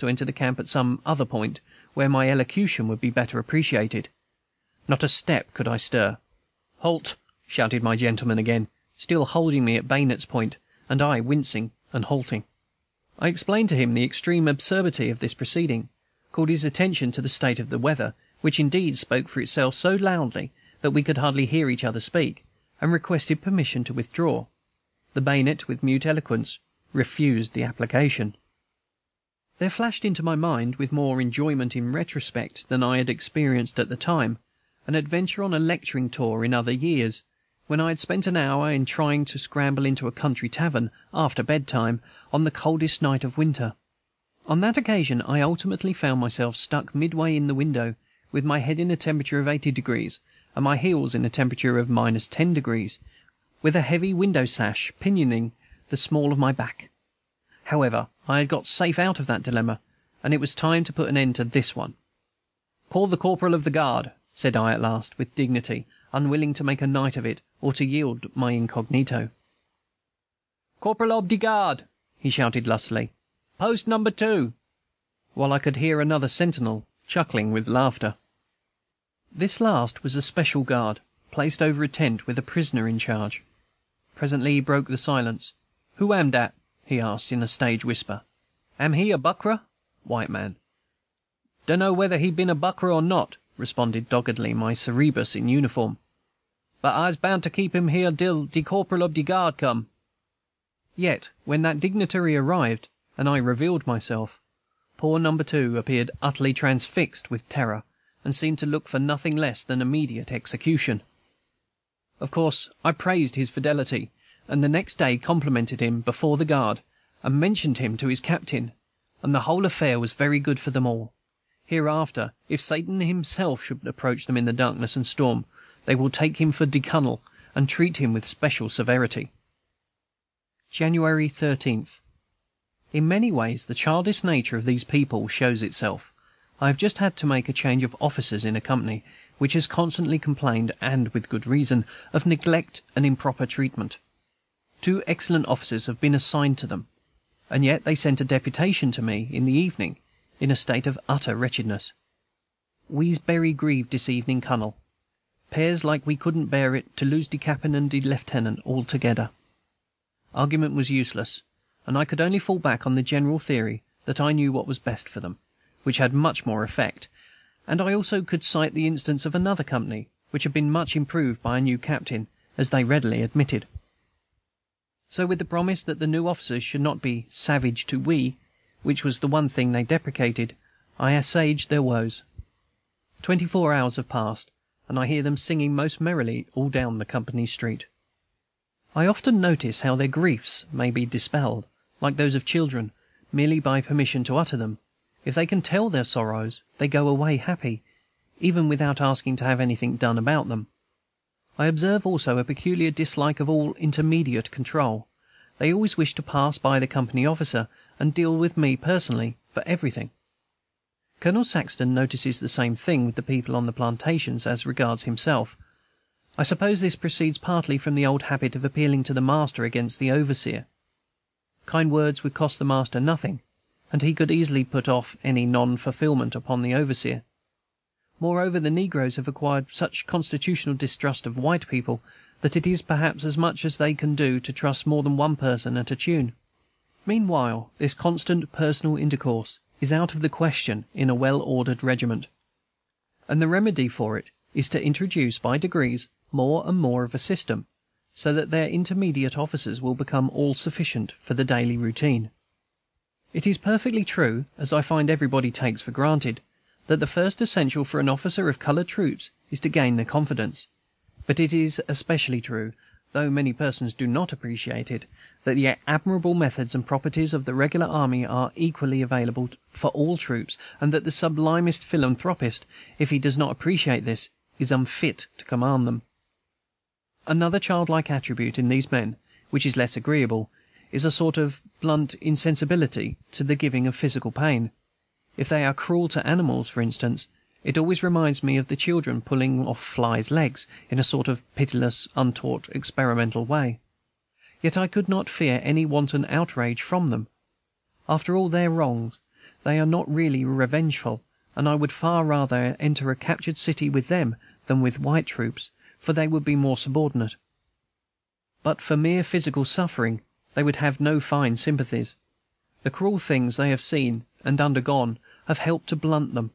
to enter the camp at some other point, where my elocution would be better appreciated. Not a step could I stir. "Halt!" shouted my gentleman again, still holding me at bayonet's point, and I wincing and halting. I explained to him the extreme absurdity of this proceeding, called his attention to the state of the weather, which indeed spoke for itself so loudly that we could hardly hear each other speak, and requested permission to withdraw. The bayonet, with mute eloquence, refused the application. There flashed into my mind, with more enjoyment in retrospect than I had experienced at the time, an adventure on a lecturing tour in other years, when I had spent an hour in trying to scramble into a country tavern, after bedtime, on the coldest night of winter. On that occasion I ultimately found myself stuck midway in the window, with my head in a temperature of 80 degrees, and my heels in a temperature of -10 degrees, with a heavy window sash pinioning the small of my back. However, I had got safe out of that dilemma, and it was time to put an end to this one. "Call the corporal of the guard," said I at last, with dignity, unwilling to make a night of it or to yield my incognito. "Corporal ob de guard," he shouted lustily, "post number 2," while I could hear another sentinel chuckling with laughter. This last was a special guard, placed over a tent with a prisoner in charge. Presently he broke the silence. "Who am dat?" he asked in a stage whisper. "Am he a buckra?" White man. "Dunno whether he been a buckra or not," responded doggedly my Cerberus in uniform, "but I's bound to keep him here till de corporal ob de guard come." Yet, when that dignitary arrived, and I revealed myself, poor number 2 appeared utterly transfixed with terror, and seemed to look for nothing less than immediate execution. Of course, I praised his fidelity, and the next day complimented him before the guard, and mentioned him to his captain, and the whole affair was very good for them all. Hereafter, if Satan himself should approach them in the darkness and storm, they will take him for de Cunnel, and treat him with special severity. January 13th. In many ways the childish nature of these people shows itself. I have just had to make a change of officers in a company which has constantly complained, and with good reason, of neglect and improper treatment. 2 excellent officers have been assigned to them, and yet they sent a deputation to me in the evening in a state of utter wretchedness. "We's berry grieved dis evening, Cunnel. 'Pears like we couldn't bear it to lose de cap'n and de lieutenant altogether." Argument was useless, and I could only fall back on the general theory that I knew what was best for them, which had much more effect, and I also could cite the instance of another company, which had been much improved by a new captain, as they readily admitted. So, with the promise that the new officers should not be savage to we, which was the one thing they deprecated, I assuaged their woes. 24 hours have passed, and I hear them singing most merrily all down the company street. I often notice how their griefs may be dispelled, like those of children, merely by permission to utter them. If they can tell their sorrows, they go away happy, even without asking to have anything done about them. I observe also a peculiar dislike of all intermediate control. They always wish to pass by the company officer, and deal with me personally for everything. Colonel Saxton notices the same thing with the people on the plantations as regards himself. I suppose this proceeds partly from the old habit of appealing to the master against the overseer. Kind words would cost the master nothing, and he could easily put off any non-fulfilment upon the overseer. Moreover, the negroes have acquired such constitutional distrust of white people that it is perhaps as much as they can do to trust more than one person at a tune. Meanwhile, this constant personal intercourse is out of the question in a well-ordered regiment, and the remedy for it is to introduce by degrees more and more of a system, so that their intermediate officers will become all sufficient for the daily routine. It is perfectly true, as I find everybody takes for granted, that the first essential for an officer of colored troops is to gain their confidence. But it is especially true, though many persons do not appreciate it, that the admirable methods and properties of the regular army are equally available for all troops, and that the sublimest philanthropist, if he does not appreciate this, is unfit to command them. Another childlike attribute in these men, which is less agreeable, is a sort of blunt insensibility to the giving of physical pain. If they are cruel to animals, for instance, it always reminds me of the children pulling off flies' legs in a sort of pitiless, untaught, experimental way. Yet I could not fear any wanton outrage from them. After all their wrongs, They are not really revengeful, and I would far rather enter a captured city with them than with white troops, for they would be more subordinate. But for mere physical suffering they would have no fine sympathies. The cruel things they have seen and undergone have helped to blunt them,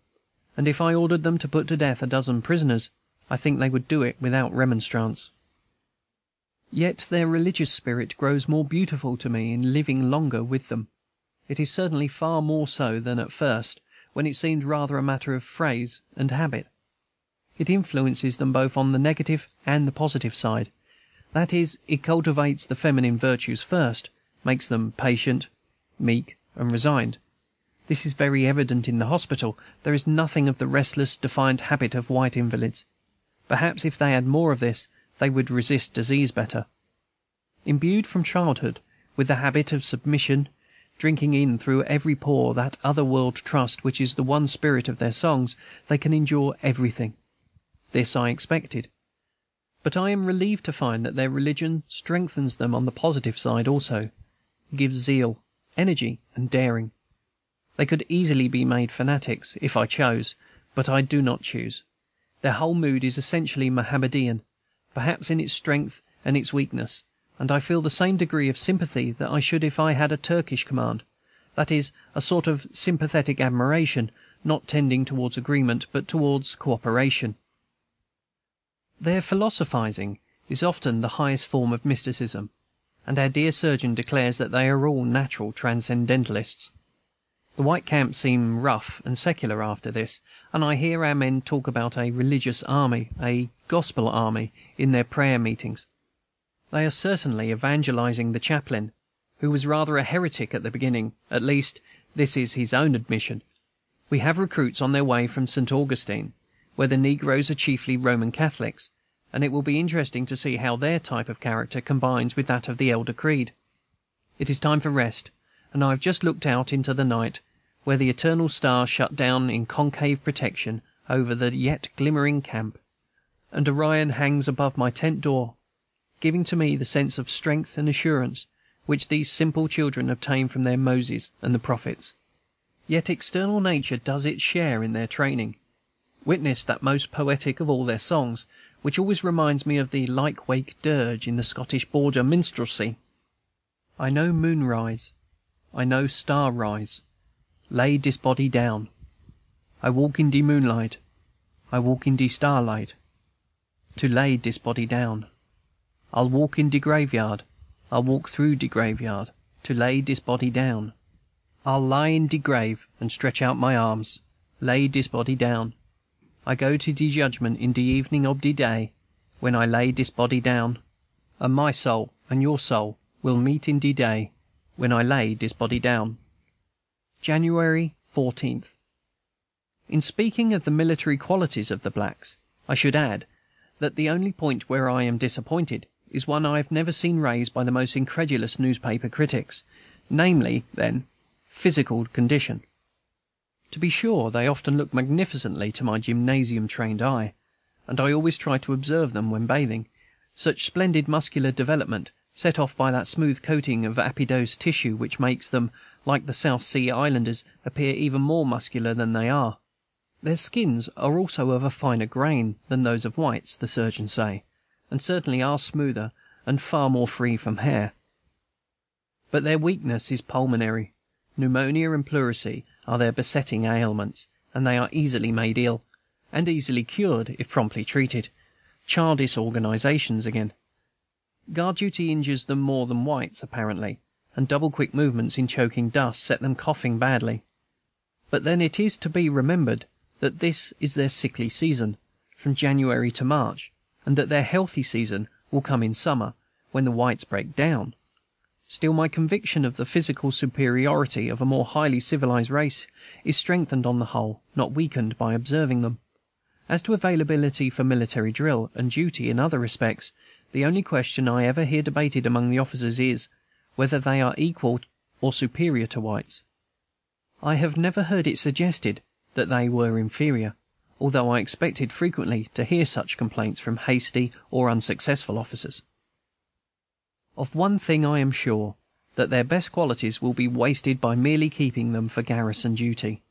and if I ordered them to put to death a dozen prisoners, I think they would do it without remonstrance. Yet their religious spirit grows more beautiful to me in living longer with them. It is certainly far more so than at first, when it seemed rather a matter of phrase and habit. It influences them both on the negative and the positive side. That is, it cultivates the feminine virtues first, makes them patient, meek, and resigned. This is very evident in the hospital. There is nothing of the restless, defiant habit of white invalids. Perhaps if they had more of this, they would resist disease better. Imbued from childhood with the habit of submission, drinking in through every pore that other-world trust which is the one spirit of their songs, they can endure everything. This I expected. But I am relieved to find that their religion strengthens them on the positive side also, gives zeal, energy, and daring. They could easily be made fanatics, if I chose, but I do not choose. Their whole mood is essentially Mohammedan, perhaps in its strength and its weakness, and I feel the same degree of sympathy that I should if I had a Turkish command, that is, a sort of sympathetic admiration, not tending towards agreement, but towards cooperation. Their philosophizing is often the highest form of mysticism, and our dear surgeon declares that they are all natural transcendentalists. The white camps seem rough and secular after this, and I hear our men talk about a religious army, a gospel army, in their prayer meetings. They are certainly evangelizing the chaplain, who was rather a heretic at the beginning. At least, this is his own admission. We have recruits on their way from St. Augustine, where the negroes are chiefly Roman Catholics, and it will be interesting to see how their type of character combines with that of the elder creed. It is time for rest, and I have just looked out into the night, where the eternal stars shut down in concave protection over the yet glimmering camp, and Orion hangs above my tent door, giving to me the sense of strength and assurance which these simple children obtain from their Moses and the prophets. Yet external nature does its share in their training. Witness that most poetic of all their songs, which always reminds me of the lyke-wake dirge in the Scottish border minstrelsy. I know moonrise, I know star-rise, lay dis body down. I walk in de moonlight, I walk in de starlight, to lay dis body down. I'll walk in de graveyard, I'll walk through de graveyard, to lay dis body down. I'll lie in de grave and stretch out my arms, lay dis body down. I go to de judgment in de evening ob de day, when I lay dis body down, and my soul and your soul will meet in de day, when I lay dis body down. January 14th. In speaking of the military qualities of the blacks, I should add that the only point where I am disappointed is one I have never seen raised by the most incredulous newspaper critics, namely, then, physical condition. To be sure, they often look magnificently to my gymnasium-trained eye, and I always try to observe them when bathing. Such splendid muscular development, set off by that smooth coating of adipose tissue which makes them, like the South Sea Islanders, appear even more muscular than they are. Their skins are also of a finer grain than those of whites, the surgeons say, and certainly are smoother and far more free from hair. But their weakness is pulmonary. Pneumonia and pleurisy are their besetting ailments, and they are easily made ill, and easily cured if promptly treated. Childish organizations again. Guard duty injures them more than whites, apparently, and double-quick movements in choking dust set them coughing badly. But then it is to be remembered that this is their sickly season, from January to March, and that their healthy season will come in summer, when the whites break down. Still, my conviction of the physical superiority of a more highly civilized race is strengthened on the whole, not weakened, by observing them. As to availability for military drill and duty in other respects, the only question I ever hear debated among the officers is, whether they are equal or superior to whites. I have never heard it suggested that they were inferior, although I expected frequently to hear such complaints from hasty or unsuccessful officers. Of one thing I am sure, that their best qualities will be wasted by merely keeping them for garrison duty.